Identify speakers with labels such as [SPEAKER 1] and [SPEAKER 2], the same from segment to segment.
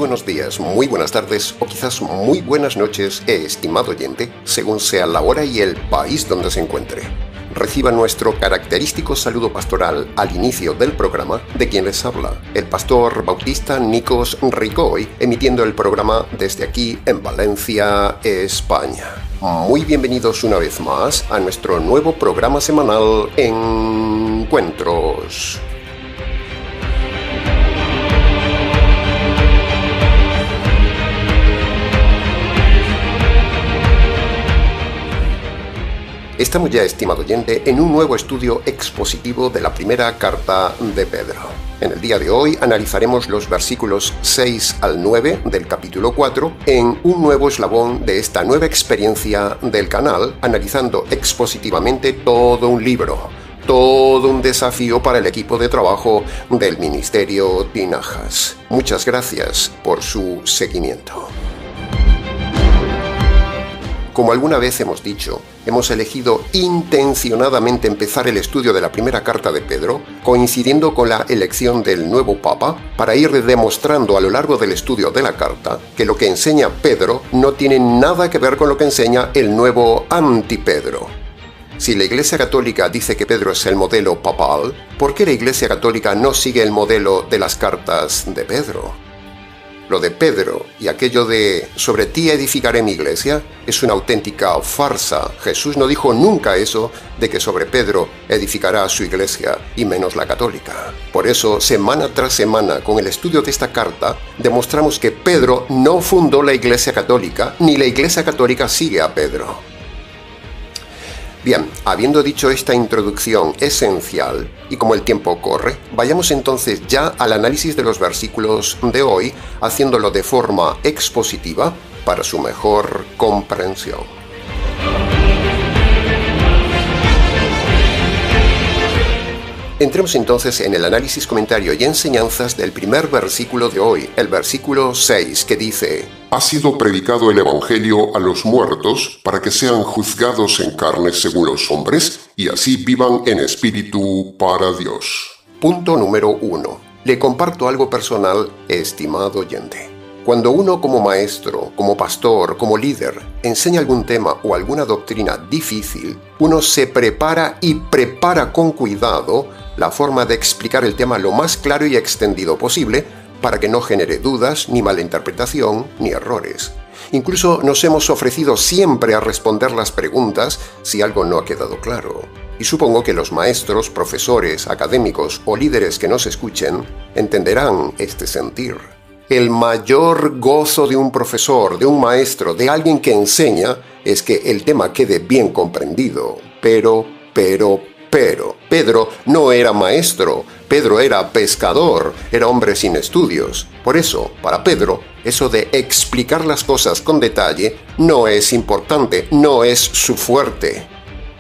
[SPEAKER 1] buenos días, muy buenas tardes o quizás muy buenas noches, estimado oyente, según sea la hora y el país donde se encuentre. Reciba nuestro característico saludo pastoral al inicio del programa de quien les habla, el pastor bautista Nikos Ricoy, emitiendo el programa desde aquí en Valencia, España. Muy bienvenidos una vez más a nuestro nuevo programa semanal Encuentros. Estamos ya, estimado oyente, en un nuevo estudio expositivo de la primera carta de Pedro. En el día de hoy analizaremos los versículos 6 al 9 del capítulo 4 en un nuevo eslabón de esta nueva experiencia del canal, analizando expositivamente todo un libro, todo un desafío para el equipo de trabajo del Ministerio Tinajas. Muchas gracias por su seguimiento. Como alguna vez hemos dicho, hemos elegido intencionadamente empezar el estudio de la primera carta de Pedro, coincidiendo con la elección del nuevo Papa, para ir demostrando a lo largo del estudio de la carta que lo que enseña Pedro no tiene nada que ver con lo que enseña el nuevo anti-Pedro. Si la Iglesia Católica dice que Pedro es el modelo papal, ¿por qué la Iglesia Católica no sigue el modelo de las cartas de Pedro? Lo de Pedro y aquello de «sobre ti edificaré mi iglesia» es una auténtica farsa. Jesús no dijo nunca eso de que sobre Pedro edificará su iglesia, y menos la católica. Por eso, semana tras semana, con el estudio de esta carta, demostramos que Pedro no fundó la Iglesia Católica, ni la Iglesia Católica sigue a Pedro. Bien, habiendo dicho esta introducción esencial, y como el tiempo corre, vayamos entonces ya al análisis de los versículos de hoy, haciéndolo de forma expositiva para su mejor comprensión. Entremos entonces en el análisis, comentario y enseñanzas del primer versículo de hoy, el versículo 6, que dice:
[SPEAKER 2] Ha sido predicado el Evangelio a los muertos para que sean juzgados en carne según los hombres y así vivan en espíritu para Dios.
[SPEAKER 1] Punto número 1. Le comparto algo personal, estimado oyente. Cuando uno como maestro, como pastor, como líder, enseña algún tema o alguna doctrina difícil, uno se prepara y prepara con cuidado la forma de explicar el tema lo más claro y extendido posible para que no genere dudas, ni malinterpretación, ni errores. Incluso nos hemos ofrecido siempre a responder las preguntas si algo no ha quedado claro. Y supongo que los maestros, profesores, académicos o líderes que nos escuchen entenderán este sentir. El mayor gozo de un profesor, de un maestro, de alguien que enseña, es que el tema quede bien comprendido. Pero, Pedro no era maestro, Pedro era pescador, era hombre sin estudios. Por eso, para Pedro, eso de explicar las cosas con detalle no es importante, no es su fuerte.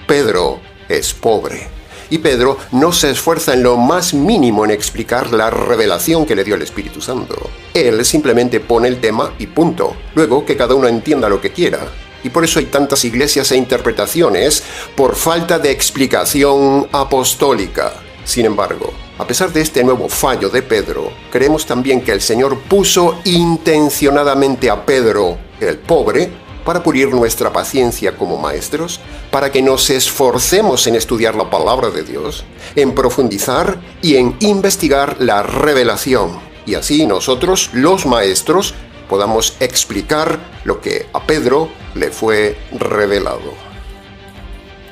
[SPEAKER 1] Pedro es pobre. Y Pedro no se esfuerza en lo más mínimo en explicar la revelación que le dio el Espíritu Santo. Él simplemente pone el tema y punto. Luego que cada uno entienda lo que quiera. Y por eso hay tantas iglesias e interpretaciones por falta de explicación apostólica. Sin embargo, a pesar de este nuevo fallo de Pedro, creemos también que el Señor puso intencionadamente a Pedro, el pobre, para pulir nuestra paciencia como maestros, para que nos esforcemos en estudiar la palabra de Dios, en profundizar y en investigar la revelación. Y así nosotros, los maestros, podamos explicar lo que a Pedro le fue revelado.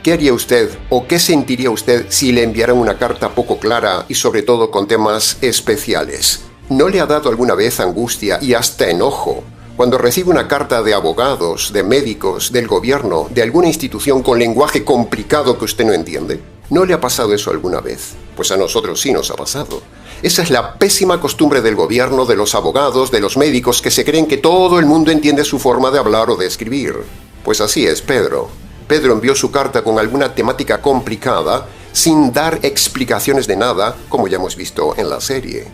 [SPEAKER 1] ¿Qué haría usted o qué sentiría usted si le enviaran una carta poco clara y sobre todo con temas especiales? ¿No le ha dado alguna vez angustia y hasta enojo cuando recibe una carta de abogados, de médicos, del gobierno, de alguna institución con lenguaje complicado que usted no entiende? ¿No le ha pasado eso alguna vez? Pues a nosotros sí nos ha pasado. Esa es la pésima costumbre del gobierno, de los abogados, de los médicos, que se creen que todo el mundo entiende su forma de hablar o de escribir. Pues así es Pedro. Pedro envió su carta con alguna temática complicada, sin dar explicaciones de nada, como ya hemos visto en la serie.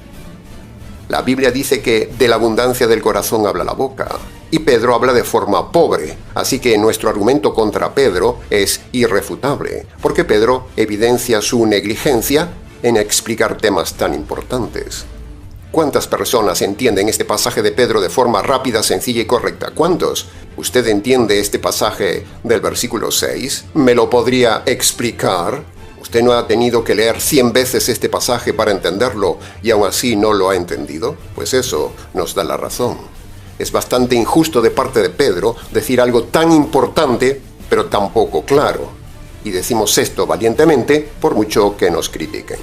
[SPEAKER 1] La Biblia dice que de la abundancia del corazón habla la boca, y Pedro habla de forma pobre, así que nuestro argumento contra Pedro es irrefutable, porque Pedro evidencia su negligencia en explicar temas tan importantes. ¿Cuántas personas entienden este pasaje de Pedro de forma rápida, sencilla y correcta? ¿Cuántos? ¿Usted entiende este pasaje del versículo 6? ¿Me lo podría explicar? ¿Usted no ha tenido que leer 100 veces este pasaje para entenderlo y aún así no lo ha entendido? Pues eso nos da la razón. Es bastante injusto de parte de Pedro decir algo tan importante, pero tan poco claro. Y decimos esto valientemente por mucho que nos critiquen.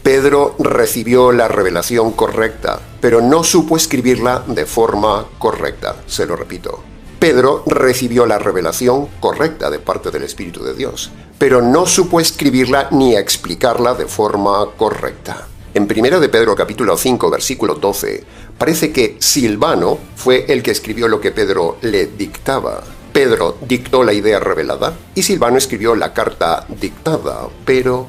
[SPEAKER 1] Pedro recibió la revelación correcta, pero no supo escribirla de forma correcta. Se lo repito. Pedro recibió la revelación correcta de parte del Espíritu de Dios, pero no supo escribirla ni explicarla de forma correcta. En 1 de Pedro capítulo 5, versículo 12, parece que Silvano fue el que escribió lo que Pedro le dictaba. Pedro dictó la idea revelada y Silvano escribió la carta dictada. Pero.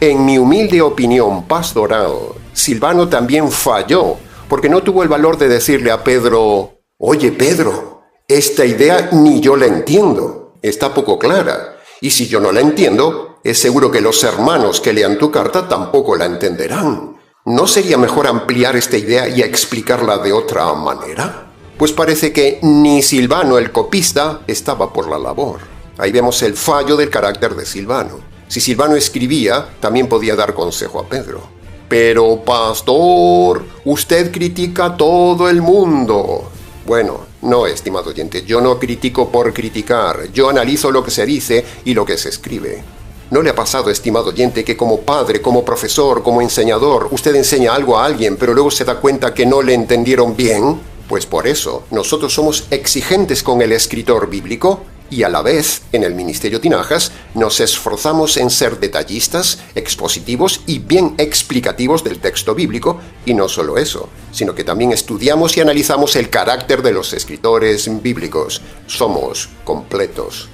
[SPEAKER 1] En mi humilde opinión pastoral, Silvano también falló, porque no tuvo el valor de decirle a Pedro: «Oye, Pedro, esta idea ni yo la entiendo, está poco clara, y si yo no la entiendo, es seguro que los hermanos que lean tu carta tampoco la entenderán. ¿No sería mejor ampliar esta idea y explicarla de otra manera?». Pues parece que ni Silvano el copista estaba por la labor. Ahí vemos el fallo del carácter de Silvano. Si Silvano escribía, también podía dar consejo a Pedro. «Pero, pastor, usted critica a todo el mundo». Bueno, no, estimado oyente, yo no critico por criticar, yo analizo lo que se dice y lo que se escribe. ¿No le ha pasado, estimado oyente, que como padre, como profesor, como enseñador, usted enseña algo a alguien, pero luego se da cuenta que no le entendieron bien? Pues por eso, nosotros somos exigentes con el escritor bíblico y a la vez, en el Ministerio Tinajas, nos esforzamos en ser detallistas, expositivos y bien explicativos del texto bíblico, y no solo eso, sino que también estudiamos y analizamos el carácter de los escritores bíblicos. Somos completos.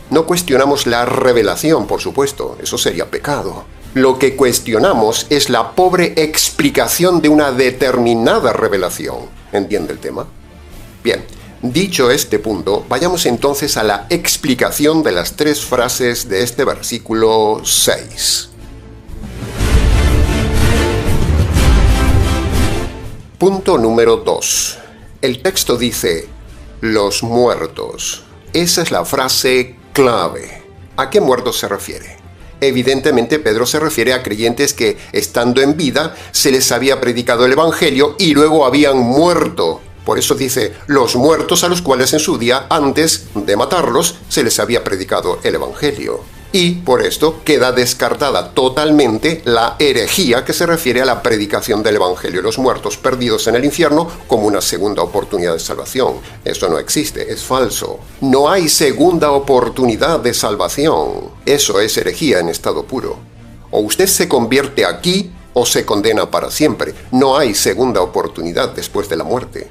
[SPEAKER 1] No cuestionamos la revelación, por supuesto, eso sería pecado. Lo que cuestionamos es la pobre explicación de una determinada revelación. ¿Entiende el tema? Bien. Dicho este punto, vayamos entonces a la explicación de las 3 frases de este versículo 6. Punto número 2. El texto dice, los muertos. Esa es la frase clave. ¿A qué muertos se refiere? Evidentemente, Pedro se refiere a creyentes que, estando en vida, se les había predicado el Evangelio y luego habían muerto. Por eso dice, los muertos a los cuales en su día, antes de matarlos, se les había predicado el Evangelio. Y por esto queda descartada totalmente la herejía que se refiere a la predicación del Evangelio, los muertos perdidos en el infierno como una segunda oportunidad de salvación. Eso no existe, es falso. No hay segunda oportunidad de salvación. Eso es herejía en estado puro. O usted se convierte aquí o se condena para siempre. No hay segunda oportunidad después de la muerte.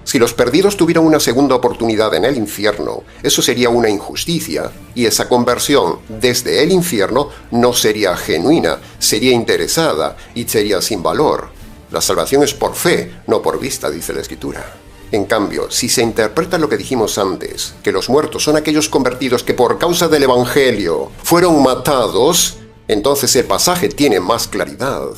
[SPEAKER 1] Si los perdidos tuvieran una segunda oportunidad en el infierno, eso sería una injusticia, y esa conversión desde el infierno no sería genuina, sería interesada y sería sin valor. La salvación es por fe, no por vista, dice la Escritura. En cambio, si se interpreta lo que dijimos antes, que los muertos son aquellos convertidos que por causa del Evangelio fueron matados, entonces el pasaje tiene más claridad.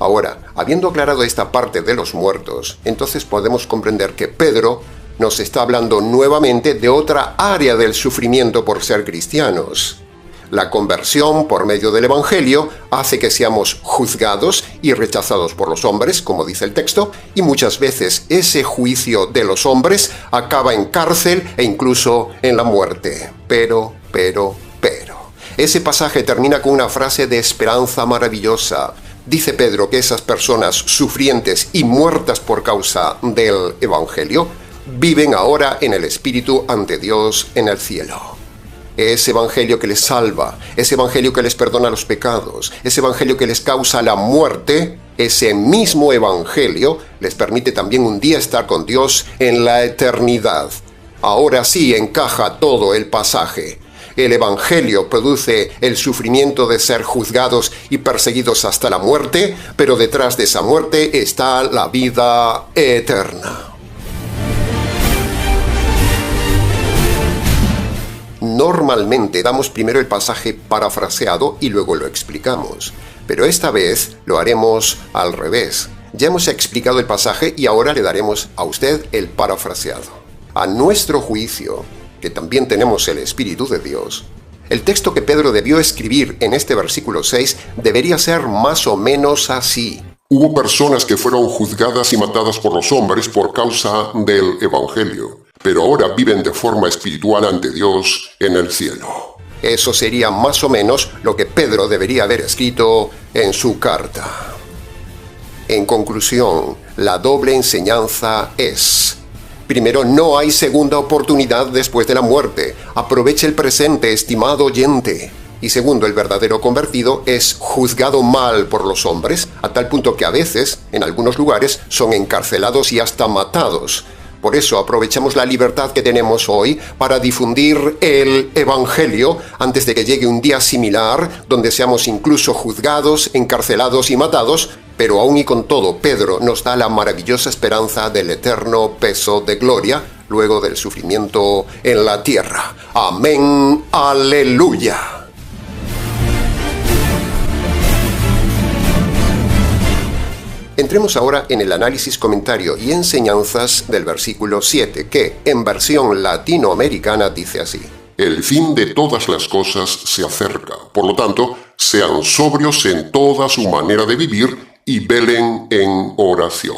[SPEAKER 1] Ahora, habiendo aclarado esta parte de los muertos, entonces podemos comprender que Pedro nos está hablando nuevamente de otra área del sufrimiento por ser cristianos. La conversión por medio del Evangelio hace que seamos juzgados y rechazados por los hombres, como dice el texto, y muchas veces ese juicio de los hombres acaba en cárcel e incluso en la muerte. Pero. Ese pasaje termina con una frase de esperanza maravillosa. Dice Pedro que esas personas sufrientes y muertas por causa del Evangelio viven ahora en el Espíritu ante Dios en el cielo. Ese Evangelio que les salva, ese Evangelio que les perdona los pecados, ese Evangelio que les causa la muerte, ese mismo Evangelio les permite también un día estar con Dios en la eternidad. Ahora sí encaja todo el pasaje. El Evangelio produce el sufrimiento de ser juzgados y perseguidos hasta la muerte, pero detrás de esa muerte está la vida eterna. Normalmente damos primero el pasaje parafraseado y luego lo explicamos. Pero esta vez lo haremos al revés. Ya hemos explicado el pasaje y ahora le daremos a usted el parafraseado. A nuestro juicio, que también tenemos el Espíritu de Dios, el texto que Pedro debió escribir en este versículo 6 debería ser más o menos así.
[SPEAKER 2] Hubo personas que fueron juzgadas y matadas por los hombres por causa del Evangelio, pero ahora viven de forma espiritual ante Dios en el cielo.
[SPEAKER 1] Eso sería más o menos lo que Pedro debería haber escrito en su carta. En conclusión, la doble enseñanza es: primero, no hay segunda oportunidad después de la muerte. Aproveche el presente, estimado oyente. Y segundo, el verdadero convertido es juzgado mal por los hombres, a tal punto que a veces, en algunos lugares, son encarcelados y hasta matados. Por eso aprovechamos la libertad que tenemos hoy para difundir el Evangelio antes de que llegue un día similar, donde seamos incluso juzgados, encarcelados y matados, pero aún y con todo, Pedro nos da la maravillosa esperanza del eterno peso de gloria luego del sufrimiento en la tierra. Amén, aleluya. Entremos ahora en el análisis, comentario y enseñanzas del versículo 7, que en versión latinoamericana dice así:
[SPEAKER 2] El fin de todas las cosas se acerca. Por lo tanto, sean sobrios en toda su manera de vivir y velen en oración.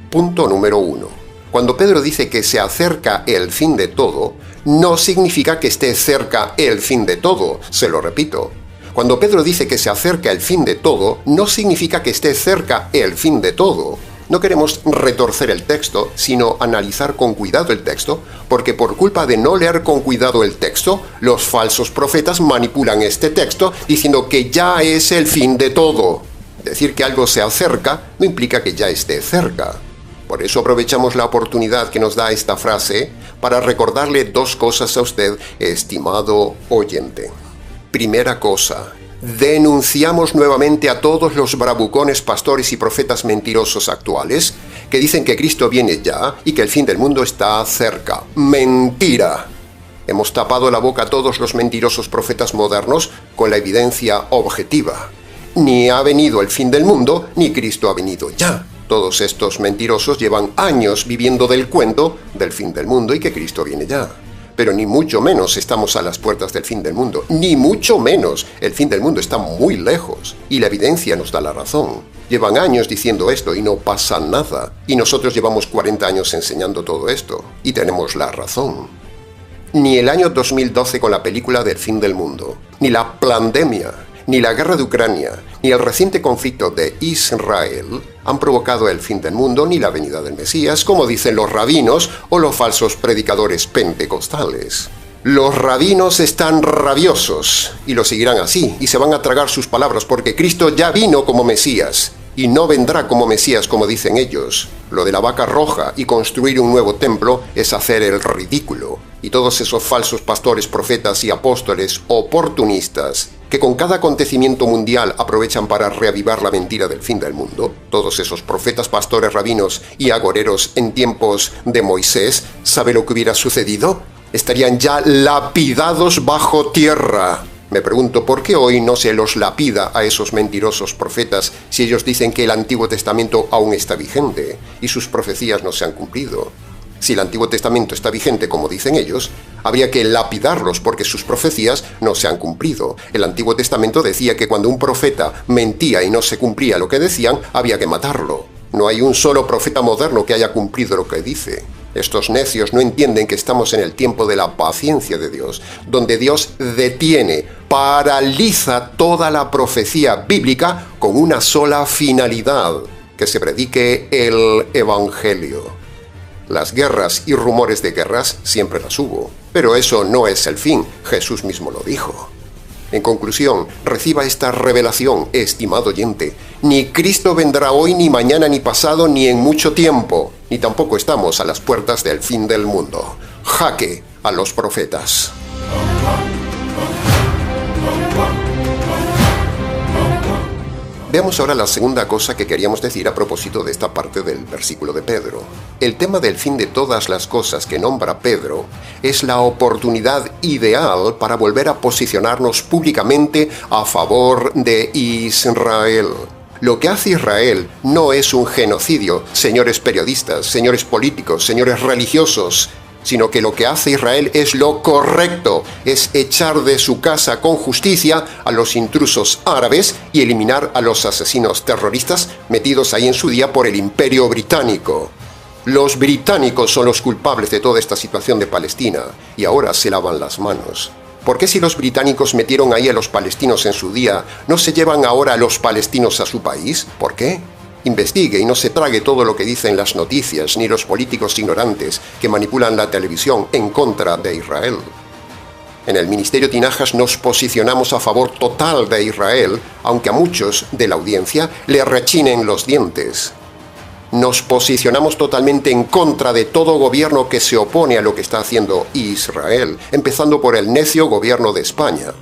[SPEAKER 1] Punto número 1. Cuando Pedro dice que se acerca el fin de todo, no significa que esté cerca el fin de todo. Se lo repito. Cuando Pedro dice que se acerca el fin de todo, no significa que esté cerca el fin de todo. No queremos retorcer el texto, sino analizar con cuidado el texto, porque por culpa de no leer con cuidado el texto, los falsos profetas manipulan este texto diciendo que ya es el fin de todo. Decir que algo se acerca no implica que ya esté cerca. Por eso aprovechamos la oportunidad que nos da esta frase para recordarle dos cosas a usted, estimado oyente. Primera cosa, denunciamos nuevamente a todos los bravucones pastores y profetas mentirosos actuales que dicen que Cristo viene ya y que el fin del mundo está cerca. ¡Mentira! Hemos tapado la boca a todos los mentirosos profetas modernos con la evidencia objetiva. Ni ha venido el fin del mundo, ni Cristo ha venido ya. Todos estos mentirosos llevan años viviendo del cuento del fin del mundo y que Cristo viene ya. Pero ni mucho menos estamos a las puertas del fin del mundo, ni mucho menos. El fin del mundo está muy lejos y la evidencia nos da la razón. Llevan años diciendo esto y no pasa nada. Y nosotros llevamos 40 años enseñando todo esto y tenemos la razón. Ni el año 2012 con la película del fin del mundo, ni la pandemia, ni la guerra de Ucrania, ni el reciente conflicto de Israel han provocado el fin del mundo ni la venida del Mesías, como dicen los rabinos o los falsos predicadores pentecostales. Los rabinos están rabiosos y lo seguirán así y se van a tragar sus palabras porque Cristo ya vino como Mesías y no vendrá como Mesías como dicen ellos. Lo de la vaca roja y construir un nuevo templo es hacer el ridículo. Y todos esos falsos pastores, profetas y apóstoles oportunistas que con cada acontecimiento mundial aprovechan para reavivar la mentira del fin del mundo, todos esos profetas, pastores, rabinos y agoreros en tiempos de Moisés, ¿sabe lo que hubiera sucedido? Estarían ya lapidados bajo tierra. Me pregunto por qué hoy no se los lapida a esos mentirosos profetas si ellos dicen que el Antiguo Testamento aún está vigente y sus profecías no se han cumplido. Si el Antiguo Testamento está vigente, como dicen ellos, habría que lapidarlos porque sus profecías no se han cumplido. El Antiguo Testamento decía que cuando un profeta mentía y no se cumplía lo que decían, había que matarlo. No hay un solo profeta moderno que haya cumplido lo que dice. Estos necios no entienden que estamos en el tiempo de la paciencia de Dios, donde Dios detiene, paraliza toda la profecía bíblica con una sola finalidad, que se predique el Evangelio. Las guerras y rumores de guerras siempre las hubo, pero eso no es el fin, Jesús mismo lo dijo. En conclusión, reciba esta revelación, estimado oyente. Ni Cristo vendrá hoy, ni mañana, ni pasado, ni en mucho tiempo, ni tampoco estamos a las puertas del fin del mundo. Jaque a los profetas. Veamos ahora la segunda cosa que queríamos decir a propósito de esta parte del versículo de Pedro. El tema del fin de todas las cosas que nombra Pedro es la oportunidad ideal para volver a posicionarnos públicamente a favor de Israel. Lo que hace Israel no es un genocidio, señores periodistas, señores políticos, señores religiosos, sino que lo que hace Israel es lo correcto, es echar de su casa con justicia a los intrusos árabes y eliminar a los asesinos terroristas metidos ahí en su día por el Imperio Británico. Los británicos son los culpables de toda esta situación de Palestina y ahora se lavan las manos. ¿Por qué si los británicos metieron ahí a los palestinos en su día, no se llevan ahora a los palestinos a su país? ¿Por qué? Investigue y no se trague todo lo que dicen las noticias ni los políticos ignorantes que manipulan la televisión en contra de Israel. En el Ministerio Tinajas nos posicionamos a favor total de Israel, aunque a muchos de la audiencia le rechinen los dientes. Nos posicionamos totalmente en contra de todo gobierno que se opone a lo que está haciendo Israel, empezando por el necio gobierno de España.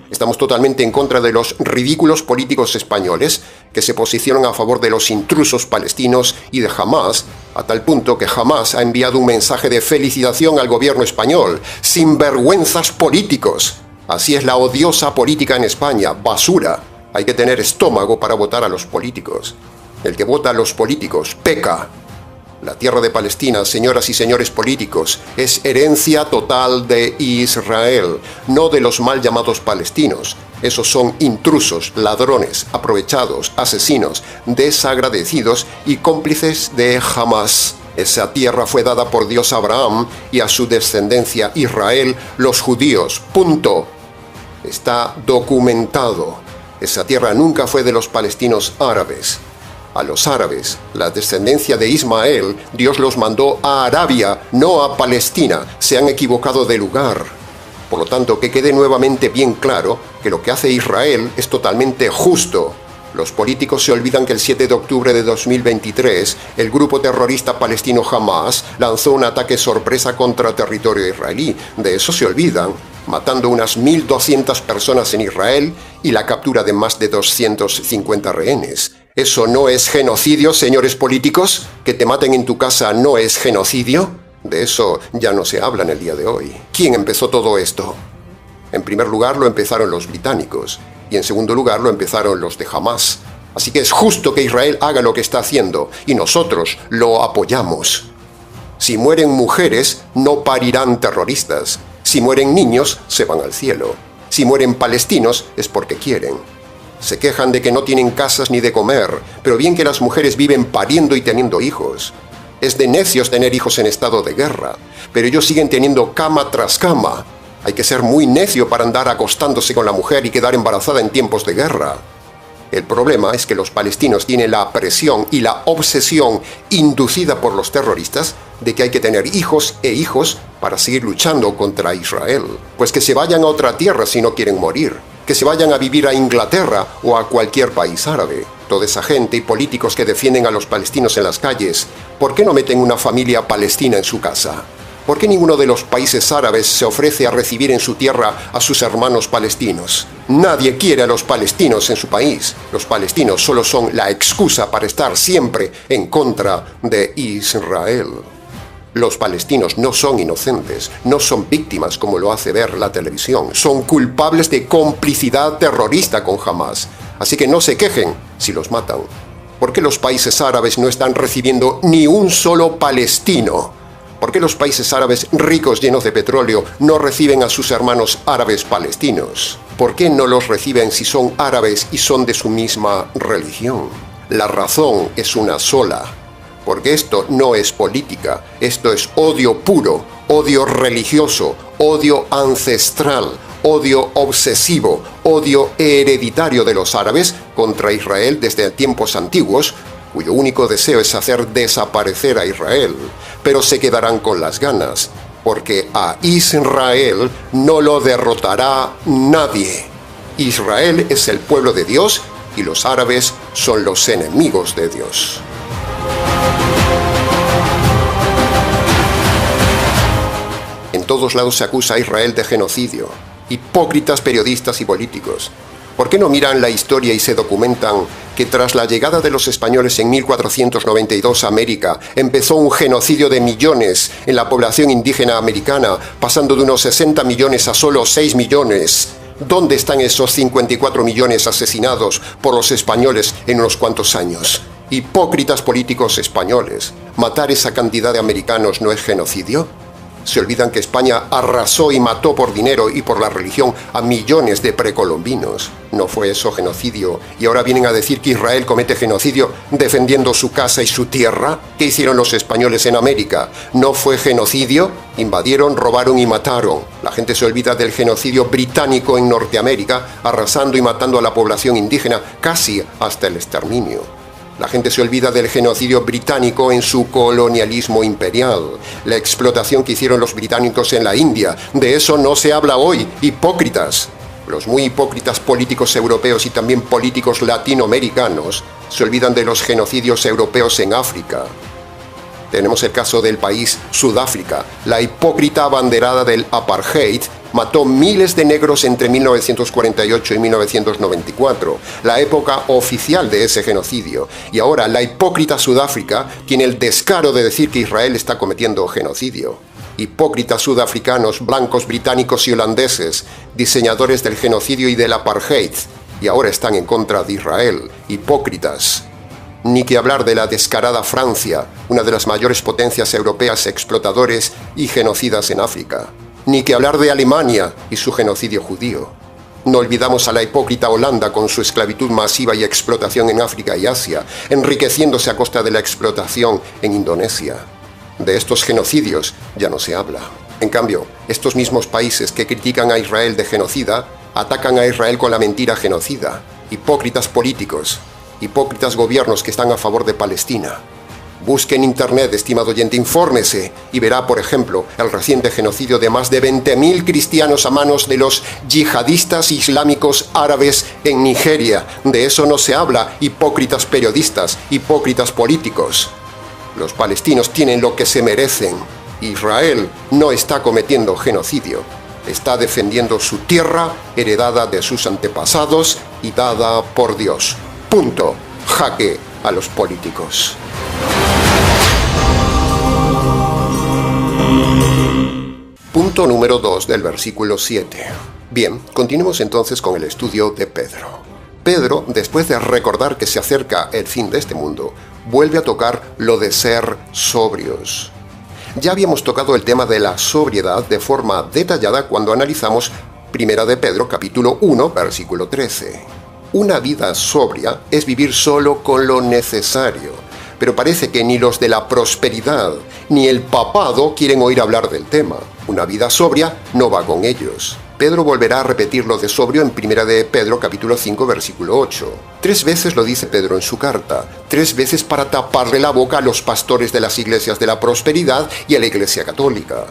[SPEAKER 1] Estamos totalmente en contra de los ridículos políticos españoles que se posicionan a favor de los intrusos palestinos y de Hamás, a tal punto que Hamás ha enviado un mensaje de felicitación al gobierno español. ¡Sinvergüenzas políticos! Así es la odiosa política en España, basura. Hay que tener estómago para votar a los políticos. El que vota a los políticos peca. La tierra de Palestina, señoras y señores políticos, es herencia total de Israel, no de los mal llamados palestinos. Esos son intrusos, ladrones, aprovechados, asesinos, desagradecidos y cómplices de Hamás. Esa tierra fue dada por Dios a Abraham y a su descendencia Israel, los judíos. Punto. Está documentado. Esa tierra nunca fue de los palestinos árabes. A los árabes, la descendencia de Ismael, Dios los mandó a Arabia, no a Palestina. Se han equivocado de lugar. Por lo tanto, que quede nuevamente bien claro que lo que hace Israel es totalmente justo. Los políticos se olvidan que el 7 de octubre de 2023, el grupo terrorista palestino Hamás lanzó un ataque sorpresa contra territorio israelí. De eso se olvidan, matando unas 1.200 personas en Israel y la captura de más de 250 rehenes. ¿Eso no es genocidio, señores políticos? ¿Que te maten en tu casa no es genocidio? De eso ya no se habla en el día de hoy. ¿Quién empezó todo esto? En primer lugar lo empezaron los británicos y en segundo lugar lo empezaron los de Hamás. Así que es justo que Israel haga lo que está haciendo y nosotros lo apoyamos. Si mueren mujeres, no parirán terroristas. Si mueren niños, se van al cielo. Si mueren palestinos, es porque quieren. Se quejan de que no tienen casas ni de comer, pero bien que las mujeres viven pariendo y teniendo hijos. Es de necios tener hijos en estado de guerra, pero ellos siguen teniendo cama tras cama. Hay que ser muy necio para andar acostándose con la mujer y quedar embarazada en tiempos de guerra. El problema es que los palestinos tienen la presión y la obsesión inducida por los terroristas de que hay que tener hijos e hijos para seguir luchando contra Israel. Pues que se vayan a otra tierra si no quieren morir. Que se vayan a vivir a Inglaterra o a cualquier país árabe. Toda esa gente y políticos que defienden a los palestinos en las calles, ¿por qué no meten una familia palestina en su casa? ¿Por qué ninguno de los países árabes se ofrece a recibir en su tierra a sus hermanos palestinos? Nadie quiere a los palestinos en su país. Los palestinos solo son la excusa para estar siempre en contra de Israel. Los palestinos no son inocentes, no son víctimas como lo hace ver la televisión. Son culpables de complicidad terrorista con Hamás. Así que no se quejen si los matan. ¿Por qué los países árabes no están recibiendo ni un solo palestino? ¿Por qué los países árabes ricos llenos de petróleo no reciben a sus hermanos árabes palestinos? ¿Por qué no los reciben si son árabes y son de su misma religión? La razón es una sola. Porque esto no es política, esto es odio puro, odio religioso, odio ancestral, odio obsesivo, odio hereditario de los árabes contra Israel desde tiempos antiguos, cuyo único deseo es hacer desaparecer a Israel. Pero se quedarán con las ganas, porque a Israel no lo derrotará nadie. Israel es el pueblo de Dios y los árabes son los enemigos de Dios. En todos lados se acusa a Israel de genocidio. Hipócritas periodistas y políticos. ¿Por qué no miran la historia y se documentan que tras la llegada de los españoles en 1492 a América, empezó un genocidio de millones en la población indígena americana, pasando de unos 60 millones a solo 6 millones? ¿Dónde están esos 54 millones asesinados por los españoles en unos cuantos años? Hipócritas políticos españoles, ¿matar esa cantidad de americanos no es genocidio? Se olvidan que España arrasó y mató por dinero y por la religión a millones de precolombinos. ¿No fue eso genocidio? Y ahora vienen a decir que Israel comete genocidio defendiendo su casa y su tierra. ¿Qué hicieron los españoles en América? ¿No fue genocidio? Invadieron, robaron y mataron. La gente se olvida del genocidio británico en Norteamérica, arrasando y matando a la población indígena casi hasta el exterminio. La gente se olvida del genocidio británico en su colonialismo imperial, la explotación que hicieron los británicos en la India. De eso no se habla hoy, hipócritas. Los muy hipócritas políticos europeos y también políticos latinoamericanos se olvidan de los genocidios europeos en África. Tenemos el caso del país Sudáfrica. La hipócrita abanderada del apartheid mató miles de negros entre 1948 y 1994, la época oficial de ese genocidio. Y ahora la hipócrita Sudáfrica tiene el descaro de decir que Israel está cometiendo genocidio. Hipócritas sudafricanos, blancos, británicos y holandeses, diseñadores del genocidio y del apartheid, y ahora están en contra de Israel. Hipócritas. Ni que hablar de la descarada Francia, una de las mayores potencias europeas explotadores y genocidas en África. Ni que hablar de Alemania y su genocidio judío. No olvidamos a la hipócrita Holanda con su esclavitud masiva y explotación en África y Asia, enriqueciéndose a costa de la explotación en Indonesia. De estos genocidios ya no se habla. En cambio, estos mismos países que critican a Israel de genocida, atacan a Israel con la mentira genocida. Hipócritas políticos, hipócritas gobiernos que están a favor de Palestina. Busque en internet, estimado oyente, infórmese y verá, por ejemplo, el reciente genocidio de más de 20.000 cristianos a manos de los yihadistas islámicos árabes en Nigeria. De eso no se habla, hipócritas periodistas, hipócritas políticos. Los palestinos tienen lo que se merecen. Israel no está cometiendo genocidio. Está defendiendo su tierra, heredada de sus antepasados y dada por Dios. Punto. Jaque a los políticos. Punto número 2 del versículo 7. Bien, continuemos entonces con el estudio de Pedro. Pedro, después de recordar que se acerca el fin de este mundo, vuelve a tocar lo de ser sobrios. Ya habíamos tocado el tema de la sobriedad de forma detallada cuando analizamos 1 de Pedro capítulo 1, versículo 13. Una vida sobria es vivir solo con lo necesario. Pero parece que ni los de la prosperidad ni el papado quieren oír hablar del tema. Una vida sobria no va con ellos. Pedro volverá a repetir lo de sobrio en 1 de Pedro capítulo 5 versículo 8. 3 veces lo dice Pedro en su carta, 3 veces para taparle la boca a los pastores de las iglesias de la prosperidad y a la Iglesia Católica.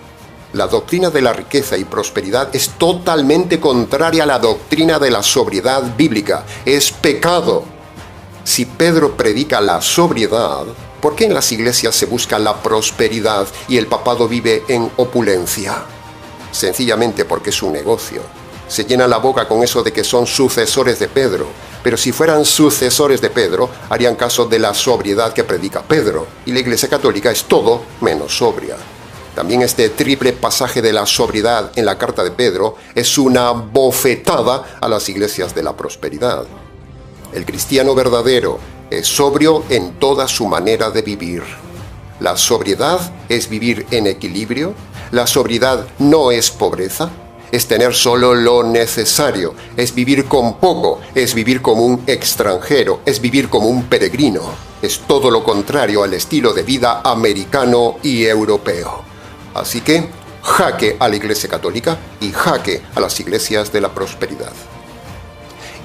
[SPEAKER 1] La doctrina de la riqueza y prosperidad es totalmente contraria a la doctrina de la sobriedad bíblica. Es pecado. Si Pedro predica la sobriedad, ¿por qué en las iglesias se busca la prosperidad y el papado vive en opulencia? Sencillamente porque es un negocio. Se llena la boca con eso de que son sucesores de Pedro, pero si fueran sucesores de Pedro, harían caso de la sobriedad que predica Pedro, y la Iglesia Católica es todo menos sobria. También este triple pasaje de la sobriedad en la carta de Pedro es una bofetada a las iglesias de la prosperidad. El cristiano verdadero es sobrio en toda su manera de vivir. La sobriedad es vivir en equilibrio. La sobriedad no es pobreza. Es tener solo lo necesario. Es vivir con poco. Es vivir como un extranjero. Es vivir como un peregrino. Es todo lo contrario al estilo de vida americano y europeo. Así que, jaque a la Iglesia Católica y jaque a las iglesias de la prosperidad.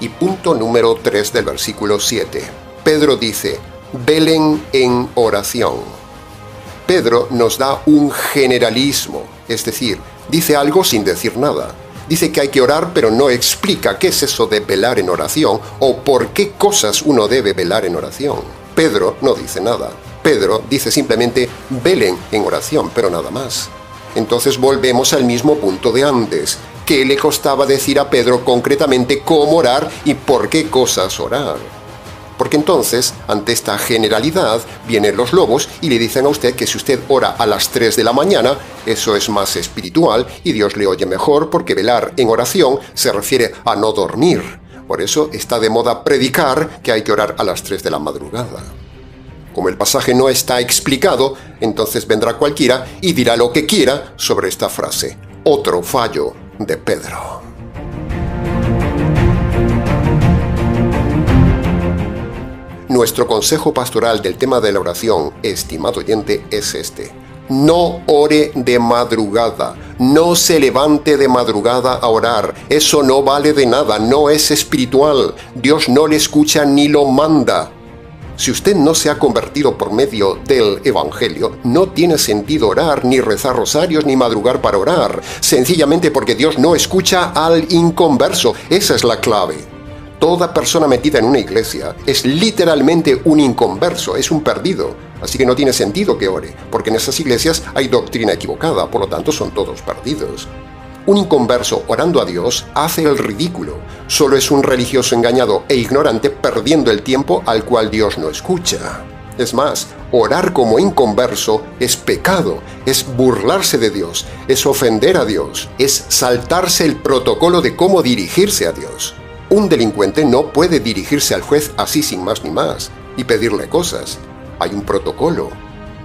[SPEAKER 1] Y punto número 3 del versículo 7. Pedro dice, velen en oración. Pedro nos da un generalismo, es decir, dice algo sin decir nada. Dice que hay que orar, pero no explica qué es eso de velar en oración o por qué cosas uno debe velar en oración. Pedro no dice nada. Pedro dice simplemente, velen en oración, pero nada más. Entonces volvemos al mismo punto de antes. ¿qué le costaba decir a Pedro concretamente cómo orar y por qué cosas orar? Porque entonces, ante esta generalidad, vienen los lobos y le dicen a usted que si usted ora a las 3 de la mañana, eso es más espiritual y Dios le oye mejor, porque velar en oración se refiere a no dormir. Por eso está de moda predicar que hay que orar a las 3 de la madrugada. Como el pasaje no está explicado, entonces vendrá cualquiera y dirá lo que quiera sobre esta frase. Otro fallo de Pedro. Nuestro consejo pastoral del tema de la oración, estimado oyente, es este. No ore de madrugada, no se levante de madrugada a orar. Eso no vale de nada, no es espiritual. Dios no le escucha ni lo manda. Si usted no se ha convertido por medio del Evangelio, no tiene sentido orar, ni rezar rosarios, ni madrugar para orar. Sencillamente porque Dios no escucha al inconverso. Esa es la clave. Toda persona metida en una iglesia es literalmente un inconverso, es un perdido. Así que no tiene sentido que ore, porque en esas iglesias hay doctrina equivocada, por lo tanto son todos perdidos. Un inconverso orando a Dios hace el ridículo. Solo es un religioso engañado e ignorante perdiendo el tiempo al cual Dios no escucha. Es más, orar como inconverso es pecado, es burlarse de Dios, es ofender a Dios, es saltarse el protocolo de cómo dirigirse a Dios. Un delincuente no puede dirigirse al juez así sin más ni más y pedirle cosas. Hay un protocolo.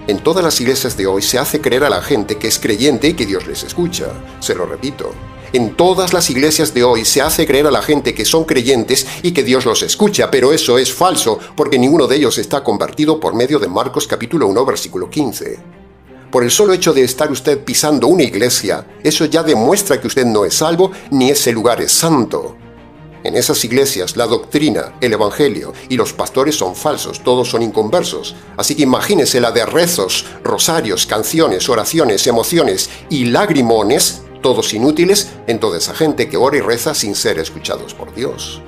[SPEAKER 1] En todas las iglesias de hoy se hace creer a la gente que es creyente y que Dios les escucha. Se lo repito. En todas las iglesias de hoy se hace creer a la gente que son creyentes y que Dios los escucha, pero eso es falso, porque ninguno de ellos está convertido por medio de Marcos capítulo 1, versículo 15. Por el solo hecho de estar usted pisando una iglesia, eso ya demuestra que usted no es salvo ni ese lugar es santo. En esas iglesias la doctrina, el evangelio y los pastores son falsos, todos son inconversos. Así que imagínese la de rezos, rosarios, canciones, oraciones, emociones y lagrimones, todos inútiles, en toda esa gente que ora y reza sin ser escuchados por Dios.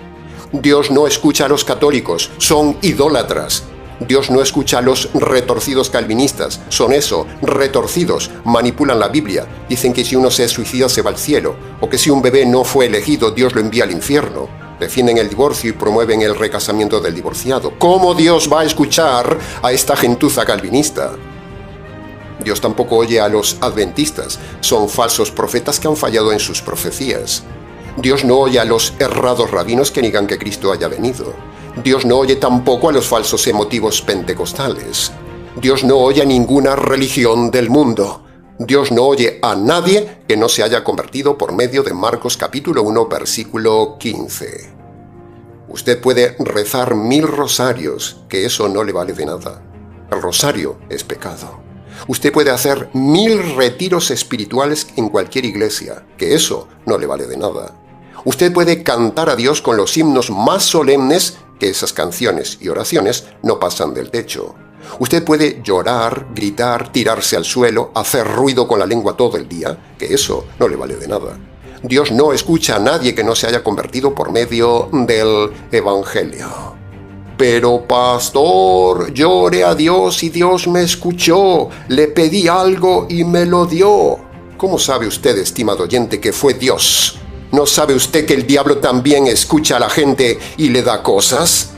[SPEAKER 1] Dios no escucha a los católicos, son idólatras. Dios no escucha a los retorcidos calvinistas, son eso, retorcidos, manipulan la Biblia, dicen que si uno se suicida se va al cielo, o que si un bebé no fue elegido Dios lo envía al infierno, defienden el divorcio y promueven el recasamiento del divorciado. ¿Cómo Dios va a escuchar a esta gentuza calvinista? Dios tampoco oye a los adventistas, son falsos profetas que han fallado en sus profecías. Dios no oye a los errados rabinos que niegan que Cristo haya venido. Dios no oye tampoco a los falsos emotivos pentecostales. Dios no oye a ninguna religión del mundo. Dios no oye a nadie que no se haya convertido por medio de Marcos capítulo 1, versículo 15. Usted puede rezar 1000 rosarios, que eso no le vale de nada. El rosario es pecado. Usted puede hacer 1000 retiros espirituales en cualquier iglesia, que eso no le vale de nada. Usted puede cantar a Dios con los himnos más solemnes, que esas canciones y oraciones no pasan del techo. Usted puede llorar, gritar, tirarse al suelo, hacer ruido con la lengua todo el día, que eso no le vale de nada. Dios no escucha a nadie que no se haya convertido por medio del Evangelio. Pero pastor, yo oré a Dios y Dios me escuchó, le pedí algo y me lo dio. ¿Cómo sabe usted, estimado oyente, que fue Dios? ¿No sabe usted que el diablo también escucha a la gente y le da cosas?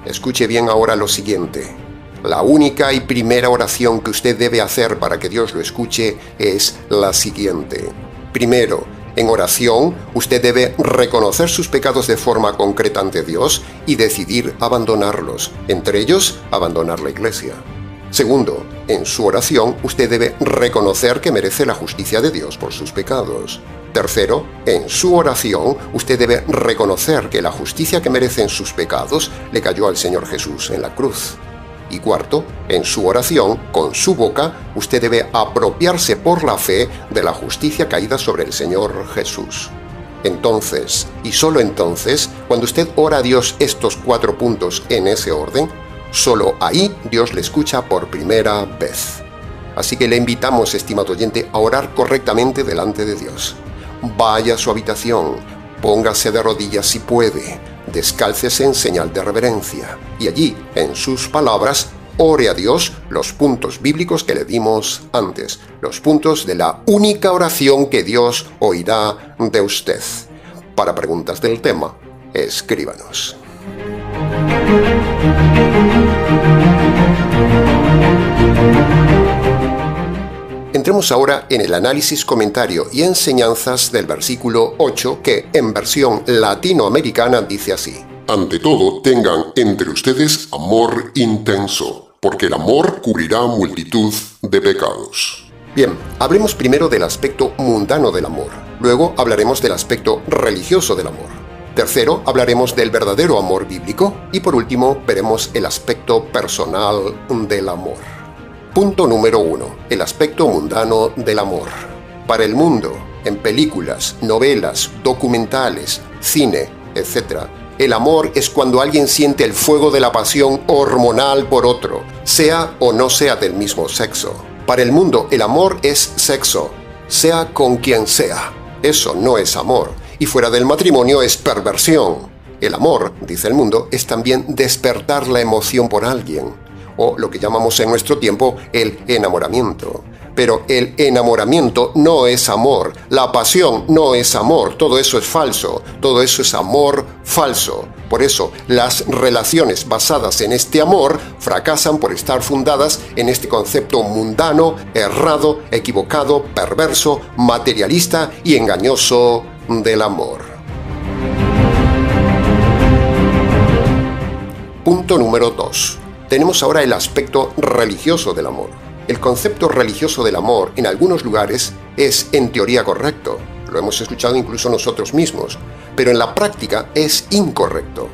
[SPEAKER 1] Escuche bien ahora lo siguiente. La única y primera oración que usted debe hacer para que Dios lo escuche es la siguiente. Primero, en oración, usted debe reconocer sus pecados de forma concreta ante Dios y decidir abandonarlos, entre ellos, abandonar la iglesia. Segundo, en su oración, usted debe reconocer que merece la justicia de Dios por sus pecados. Tercero, en su oración, usted debe reconocer que la justicia que merecen sus pecados le cayó al Señor Jesús en la cruz. Y cuarto, en su oración, con su boca, usted debe apropiarse por la fe de la justicia caída sobre el Señor Jesús. Entonces, y solo entonces, cuando usted ora a Dios estos 4 puntos en ese orden, solo ahí Dios le escucha por primera vez. Así que le invitamos, estimado oyente, a orar correctamente delante de Dios. Vaya a su habitación, póngase de rodillas si puede, descálcese en señal de reverencia y allí, en sus palabras, ore a Dios los puntos bíblicos que le dimos antes, los puntos de la única oración que Dios oirá de usted. Para preguntas del tema, escríbanos. Entremos ahora en el análisis, comentario y enseñanzas del versículo 8, que en versión latinoamericana dice así:
[SPEAKER 2] Ante todo, tengan entre ustedes amor intenso, porque el amor cubrirá multitud de pecados.
[SPEAKER 1] Bien, hablemos primero del aspecto mundano del amor. Luego hablaremos del aspecto religioso del amor. Tercero, hablaremos del verdadero amor bíblico. Y por último, veremos el aspecto personal del amor. Punto número 1. El aspecto mundano del amor. Para el mundo, en películas, novelas, documentales, cine, etc., el amor es cuando alguien siente el fuego de la pasión hormonal por otro, sea o no sea del mismo sexo. Para el mundo, el amor es sexo, sea con quien sea. Eso no es amor, y fuera del matrimonio es perversión. El amor, dice el mundo, es también despertar la emoción por alguien, o lo que llamamos en nuestro tiempo el enamoramiento. Pero el enamoramiento no es amor, la pasión no es amor, todo eso es falso, todo eso es amor falso. Por eso, las relaciones basadas en este amor fracasan por estar fundadas en este concepto mundano, errado, equivocado, perverso, materialista y engañoso del amor. Punto número 2. Tenemos ahora el aspecto religioso del amor. El concepto religioso del amor en algunos lugares es en teoría correcto, lo hemos escuchado incluso nosotros mismos, pero en la práctica es incorrecto.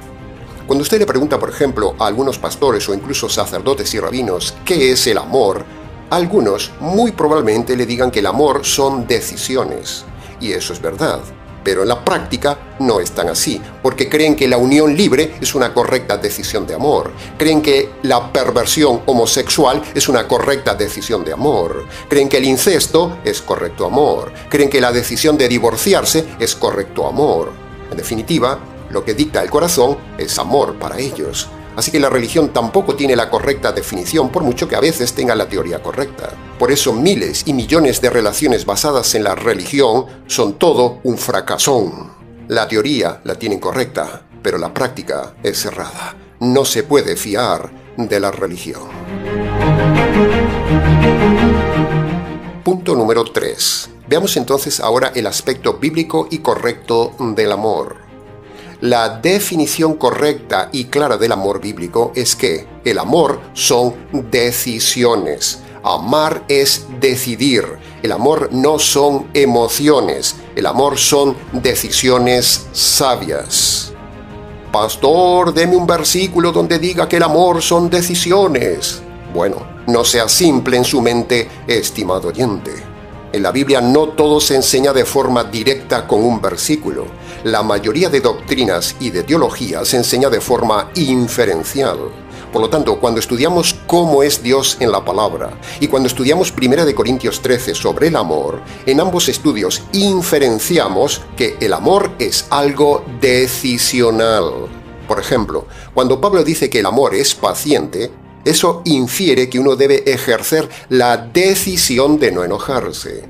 [SPEAKER 1] Cuando usted le pregunta, por ejemplo, a algunos pastores o incluso sacerdotes y rabinos qué es el amor, algunos muy probablemente le digan que el amor son decisiones, y eso es verdad. Pero en la práctica no es tan así, porque creen que la unión libre es una correcta decisión de amor. Creen que la perversión homosexual es una correcta decisión de amor. Creen que el incesto es correcto amor. Creen que la decisión de divorciarse es correcto amor. En definitiva, lo que dicta el corazón es amor para ellos. Así que la religión tampoco tiene la correcta definición, por mucho que a veces tenga la teoría correcta. Por eso miles y millones de relaciones basadas en la religión son todo un fracasón. La teoría la tienen correcta, pero la práctica es errada. No se puede fiar de la religión. Punto número 3. Veamos entonces ahora el aspecto bíblico y correcto del amor. La definición correcta y clara del amor bíblico es que el amor son decisiones. Amar es decidir. El amor no son emociones. El amor son decisiones sabias. Pastor, deme un versículo donde diga que el amor son decisiones. Bueno, no sea simple en su mente, estimado oyente. En la Biblia no todo se enseña de forma directa con un versículo. La mayoría de doctrinas y de teología se enseña de forma inferencial. Por lo tanto, cuando estudiamos cómo es Dios en la palabra y cuando estudiamos 1 Corintios 13 sobre el amor, en ambos estudios inferenciamos que el amor es algo decisional. Por ejemplo, cuando Pablo dice que el amor es paciente, eso infiere que uno debe ejercer la decisión de no enojarse.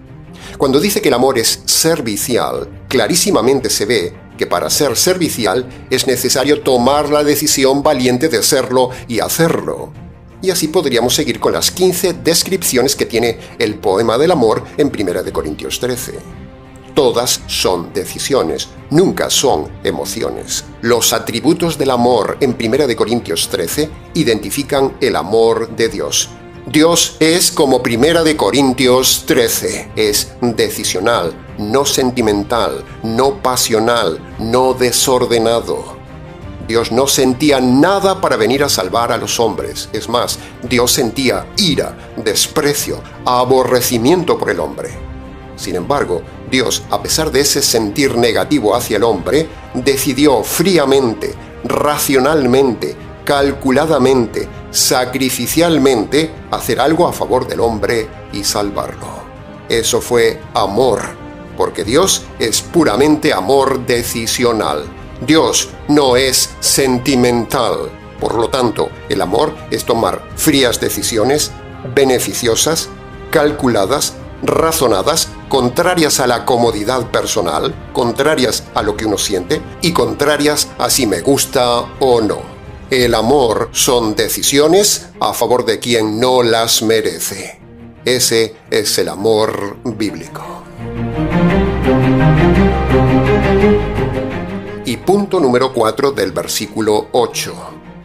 [SPEAKER 1] Cuando dice que el amor es servicial, clarísimamente se ve que para ser servicial es necesario tomar la decisión valiente de serlo y hacerlo. Y así podríamos seguir con las 15 descripciones que tiene el poema del amor en 1 Corintios 13. Todas son decisiones, nunca son emociones. Los atributos del amor en 1 Corintios 13 identifican el amor de Dios. Dios es como 1 Corintios 13, es decisional, no sentimental, no pasional, no desordenado. Dios no sentía nada para venir a salvar a los hombres. Es más, Dios sentía ira, desprecio, aborrecimiento por el hombre. Sin embargo, Dios, a pesar de ese sentir negativo hacia el hombre, decidió fríamente, racionalmente, calculadamente, sacrificialmente, hacer algo a favor del hombre y salvarlo. Eso fue amor, porque Dios es puramente amor decisional. Dios no es sentimental. Por lo tanto, el amor es tomar frías decisiones, beneficiosas, calculadas, razonadas, contrarias a la comodidad personal, contrarias a lo que uno siente y contrarias a si me gusta o no. El amor son decisiones a favor de quien no las merece. Ese es el amor bíblico. Y punto número 4 del versículo 8.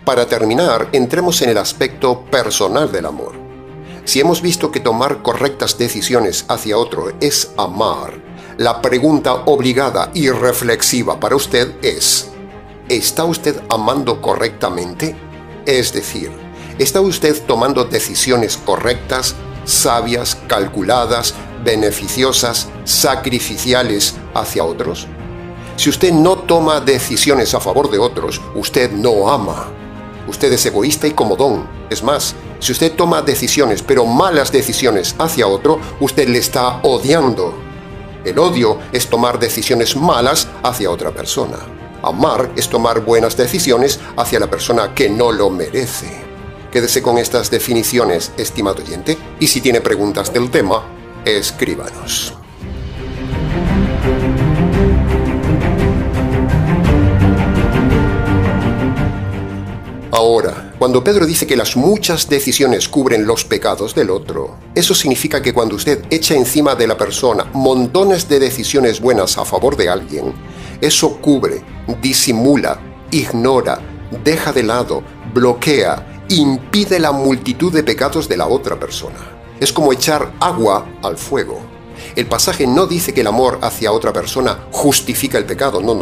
[SPEAKER 1] Para terminar, entremos en el aspecto personal del amor. Si hemos visto que tomar correctas decisiones hacia otro es amar, la pregunta obligada y reflexiva para usted es: ¿está usted amando correctamente? Es decir, ¿está usted tomando decisiones correctas, sabias, calculadas, beneficiosas, sacrificiales hacia otros? Si usted no toma decisiones a favor de otros, usted no ama. Usted es egoísta y comodón. Es más, si usted toma decisiones, pero malas decisiones hacia otro, usted le está odiando. El odio es tomar decisiones malas hacia otra persona. Amar es tomar buenas decisiones hacia la persona que no lo merece. Quédese con estas definiciones, estimado oyente, y si tiene preguntas del tema, escríbanos. Ahora, cuando Pedro dice que las muchas decisiones cubren los pecados del otro, eso significa que cuando usted echa encima de la persona montones de decisiones buenas a favor de alguien, eso cubre, disimula, ignora, deja de lado, bloquea, impide la multitud de pecados de la otra persona. Es como echar agua al fuego. El pasaje no dice que el amor hacia otra persona justifica el pecado, no,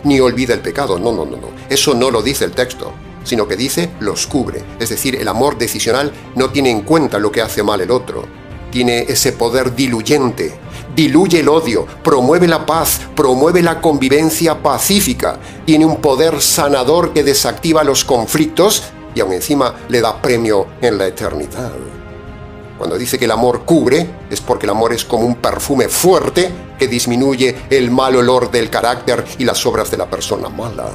[SPEAKER 1] ni olvida el pecado, no. Eso no lo dice el texto, sino que dice los cubre. Es decir, el amor decisional no tiene en cuenta lo que hace mal el otro. Tiene ese poder diluyente, diluye el odio, promueve la paz, promueve la convivencia pacífica, tiene un poder sanador que desactiva los conflictos y aún encima le da premio en la eternidad. Cuando dice que el amor cubre, es porque el amor es como un perfume fuerte que disminuye el mal olor del carácter y las obras de la persona mala.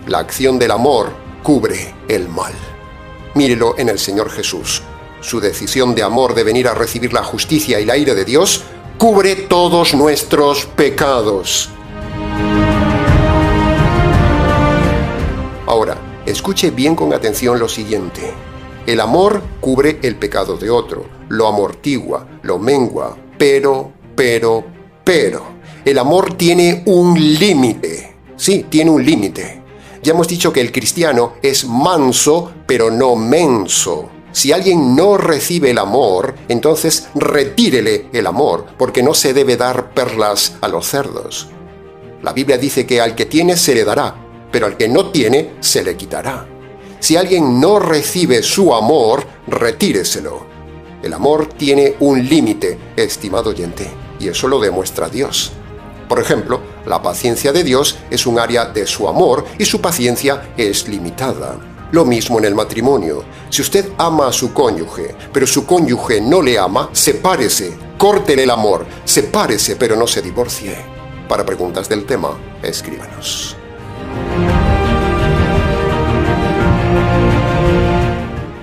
[SPEAKER 1] La acción del amor cubre el mal. Mírelo en el Señor Jesús. Su decisión de amor de venir a recibir la justicia y la ira de Dios cubre todos nuestros pecados. Ahora, escuche bien con atención lo siguiente. El amor cubre el pecado de otro, lo amortigua, lo mengua, pero, el amor tiene un límite. Sí, tiene un límite. Ya hemos dicho que el cristiano es manso, pero no menso. Si alguien no recibe el amor, entonces retírele el amor, porque no se debe dar perlas a los cerdos. La Biblia dice que al que tiene se le dará, pero al que no tiene se le quitará. Si alguien no recibe su amor, retíreselo. El amor tiene un límite, estimado oyente, y eso lo demuestra Dios. Por ejemplo, la paciencia de Dios es un área de su amor y su paciencia es limitada. Lo mismo en el matrimonio. Si usted ama a su cónyuge, pero su cónyuge no le ama, sepárese, córtele el amor, sepárese, pero no se divorcie. Para preguntas del tema, escríbanos.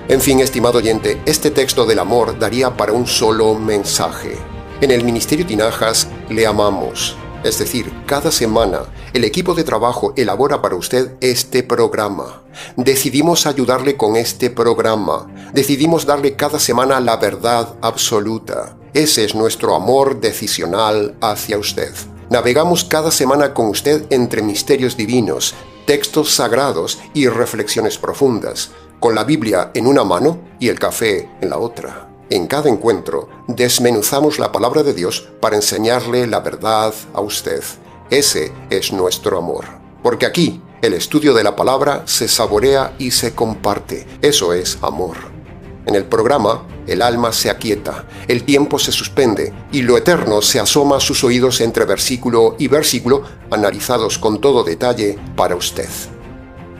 [SPEAKER 1] En fin, estimado oyente, este texto del amor daría para un solo mensaje. En el Ministerio Tinajas le amamos. Es decir, cada semana el equipo de trabajo elabora para usted este programa. Decidimos ayudarle con este programa. Decidimos darle cada semana la verdad absoluta. Ese es nuestro amor decisional hacia usted. Navegamos cada semana con usted entre misterios divinos, textos sagrados y reflexiones profundas, con la Biblia en una mano y el café en la otra. En cada encuentro, desmenuzamos la palabra de Dios para enseñarle la verdad a usted. Ese es nuestro amor. Porque aquí, el estudio de la palabra se saborea y se comparte. Eso es amor. En el programa, el alma se aquieta, el tiempo se suspende y lo eterno se asoma a sus oídos entre versículo y versículo, analizados con todo detalle para usted.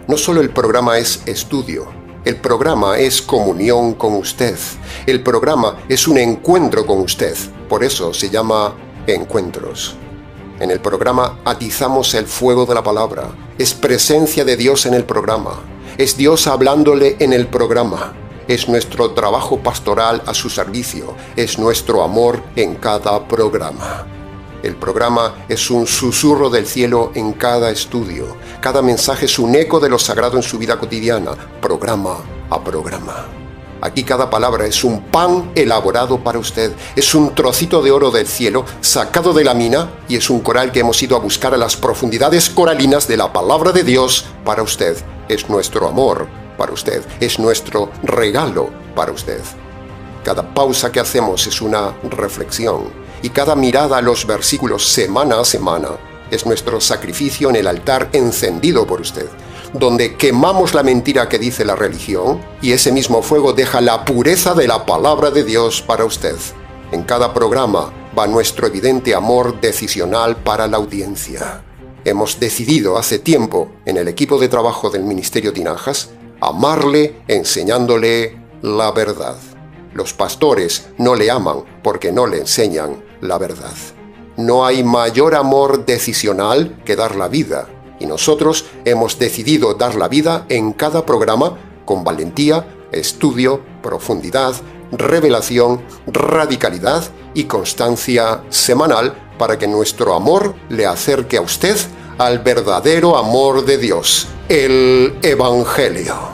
[SPEAKER 1] No solo el programa es estudio, el programa es comunión con usted. El programa es un encuentro con usted. Por eso se llama Encuentros. En el programa atizamos el fuego de la palabra. Es presencia de Dios en el programa. Es Dios hablándole en el programa. Es nuestro trabajo pastoral a su servicio. Es nuestro amor en cada programa. El programa es un susurro del cielo en cada estudio. Cada mensaje es un eco de lo sagrado en su vida cotidiana, programa a programa. Aquí cada palabra es un pan elaborado para usted. Es un trocito de oro del cielo sacado de la mina y es un coral que hemos ido a buscar a las profundidades coralinas de la palabra de Dios para usted. Es nuestro amor para usted. Es nuestro regalo para usted. Cada pausa que hacemos es una reflexión. Y cada mirada a los versículos semana a semana es nuestro sacrificio en el altar encendido por usted, donde quemamos la mentira que dice la religión y ese mismo fuego deja la pureza de la palabra de Dios para usted. En cada programa va nuestro evidente amor decisional para la audiencia. Hemos decidido hace tiempo en el equipo de trabajo del Ministerio Tinajas amarle enseñándole la verdad. Los pastores no le aman porque no le enseñan la verdad. No hay mayor amor decisional que dar la vida, y nosotros hemos decidido dar la vida en cada programa con valentía, estudio, profundidad, revelación, radicalidad y constancia semanal para que nuestro amor le acerque a usted al verdadero amor de Dios, el Evangelio.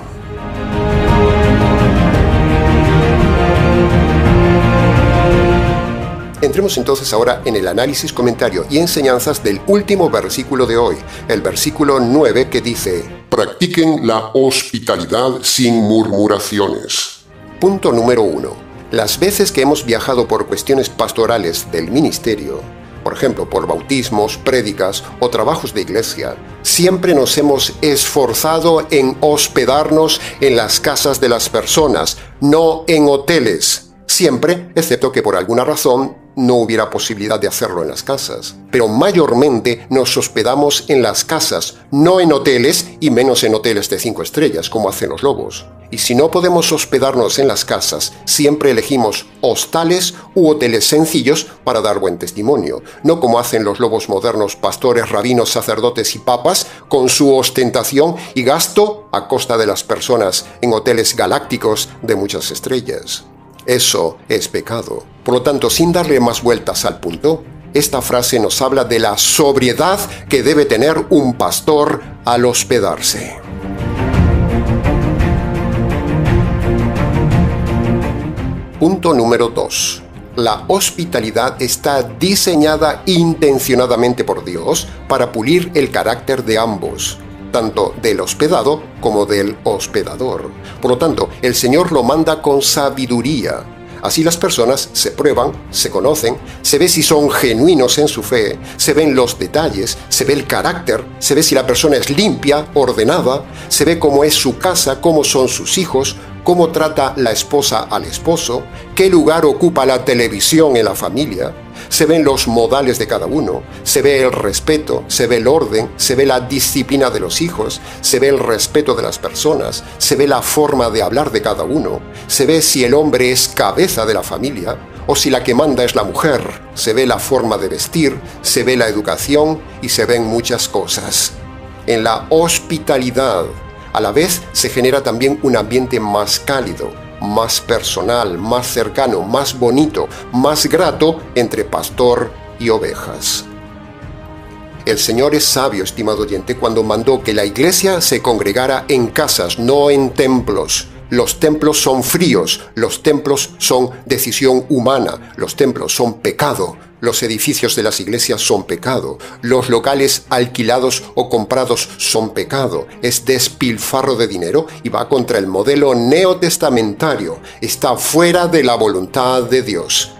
[SPEAKER 1] Entremos entonces ahora en el análisis, comentario y enseñanzas del último versículo de hoy, el versículo 9 que dice:
[SPEAKER 2] Practiquen la hospitalidad sin murmuraciones.
[SPEAKER 1] Punto número 1. Las veces que hemos viajado por cuestiones pastorales del ministerio, por ejemplo, por bautismos, prédicas o trabajos de iglesia, siempre nos hemos esforzado en hospedarnos en las casas de las personas, no en hoteles. Siempre, excepto que por alguna razón no hubiera posibilidad de hacerlo en las casas. Pero mayormente nos hospedamos en las casas, no en hoteles y menos en hoteles de 5 estrellas, como hacen los lobos. Y si no podemos hospedarnos en las casas, siempre elegimos hostales u hoteles sencillos para dar buen testimonio, no como hacen los lobos modernos, pastores, rabinos, sacerdotes y papas, con su ostentación y gasto a costa de las personas en hoteles galácticos de muchas estrellas. Eso es pecado. Por lo tanto, sin darle más vueltas al punto, esta frase nos habla de la sobriedad que debe tener un pastor al hospedarse. Punto número 2. La hospitalidad está diseñada intencionadamente por Dios para pulir el carácter de ambos, tanto del hospedado como del hospedador. Por lo tanto, el Señor lo manda con sabiduría. Así las personas se prueban, se conocen, se ve si son genuinos en su fe, se ven los detalles, se ve el carácter, se ve si la persona es limpia, ordenada, se ve cómo es su casa, cómo son sus hijos, cómo trata la esposa al esposo, qué lugar ocupa la televisión en la familia. Se ven los modales de cada uno, se ve el respeto, se ve el orden, se ve la disciplina de los hijos, se ve el respeto de las personas, se ve la forma de hablar de cada uno, se ve si el hombre es cabeza de la familia o si la que manda es la mujer, se ve la forma de vestir, se ve la educación y se ven muchas cosas. En la hospitalidad, a la vez, se genera también un ambiente más cálido, más personal, más cercano, más bonito, más grato entre pastor y ovejas. El Señor es sabio, estimado oyente, cuando mandó que la iglesia se congregara en casas, no en templos. Los templos son fríos, los templos son decisión humana, los templos son pecado, los edificios de las iglesias son pecado, los locales alquilados o comprados son pecado, es despilfarro de dinero y va contra el modelo neotestamentario, está fuera de la voluntad de Dios.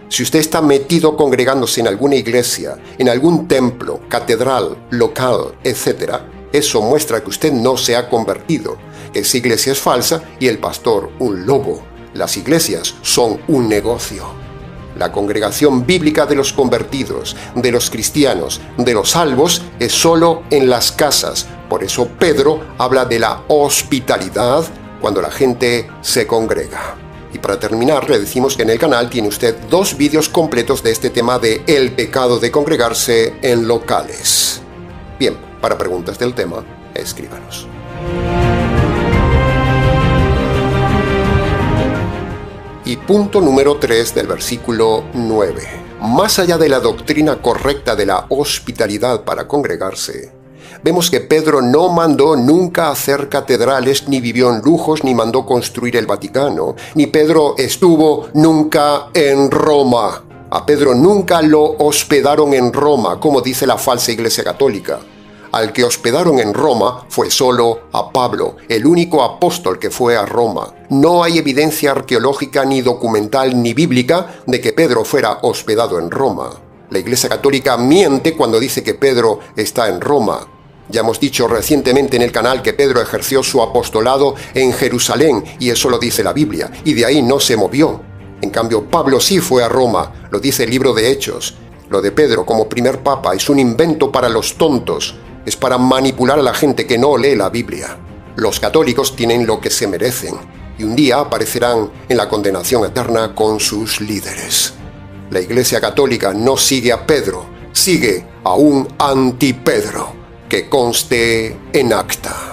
[SPEAKER 1] Si usted está metido congregándose en alguna iglesia, en algún templo, catedral, local, etc., eso muestra que usted no se ha convertido. Esa iglesia es falsa y el pastor un lobo. Las iglesias son un negocio. La congregación bíblica de los convertidos, de los cristianos, de los salvos, es solo en las casas. Por eso Pedro habla de la hospitalidad cuando la gente se congrega. Y para terminar, le decimos que en el canal tiene usted 2 vídeos completos de este tema de el pecado de congregarse en locales. Bien, para preguntas del tema, escríbanos. Y punto número 3 del versículo 9. Más allá de la doctrina correcta de la hospitalidad para congregarse, vemos que Pedro no mandó nunca hacer catedrales, ni vivió en lujos, ni mandó construir el Vaticano, ni Pedro estuvo nunca en Roma. A Pedro nunca lo hospedaron en Roma, como dice la falsa Iglesia Católica. Al que hospedaron en Roma fue solo a Pablo, el único apóstol que fue a Roma. No hay evidencia arqueológica, ni documental, ni bíblica de que Pedro fuera hospedado en Roma. La Iglesia Católica miente cuando dice que Pedro está en Roma. Ya hemos dicho recientemente en el canal que Pedro ejerció su apostolado en Jerusalén, y eso lo dice la Biblia, y de ahí no se movió. En cambio, Pablo sí fue a Roma, lo dice el libro de Hechos. Lo de Pedro como primer papa es un invento para los tontos. Es para manipular a la gente que no lee la Biblia. Los católicos tienen lo que se merecen y un día aparecerán en la condenación eterna con sus líderes. La Iglesia Católica no sigue a Pedro, sigue a un anti-Pedro, que conste en acta.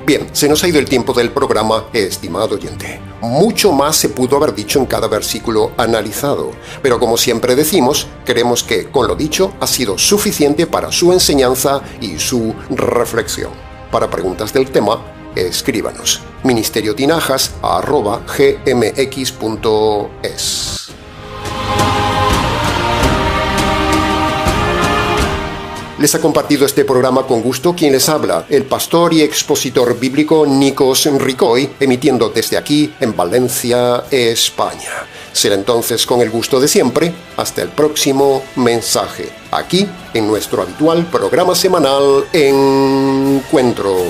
[SPEAKER 1] Bien, se nos ha ido el tiempo del programa, estimado oyente. Mucho más se pudo haber dicho en cada versículo analizado, pero como siempre decimos, creemos que con lo dicho ha sido suficiente para su enseñanza y su reflexión. Para preguntas del tema, escríbanos ministeriotinajas@gmx.es. Les ha compartido este programa con gusto quien les habla, el pastor y expositor bíblico Nikos Ricoy, emitiendo desde aquí en Valencia, España. Será entonces con el gusto de siempre, hasta el próximo mensaje, aquí en nuestro habitual programa semanal Encuentros.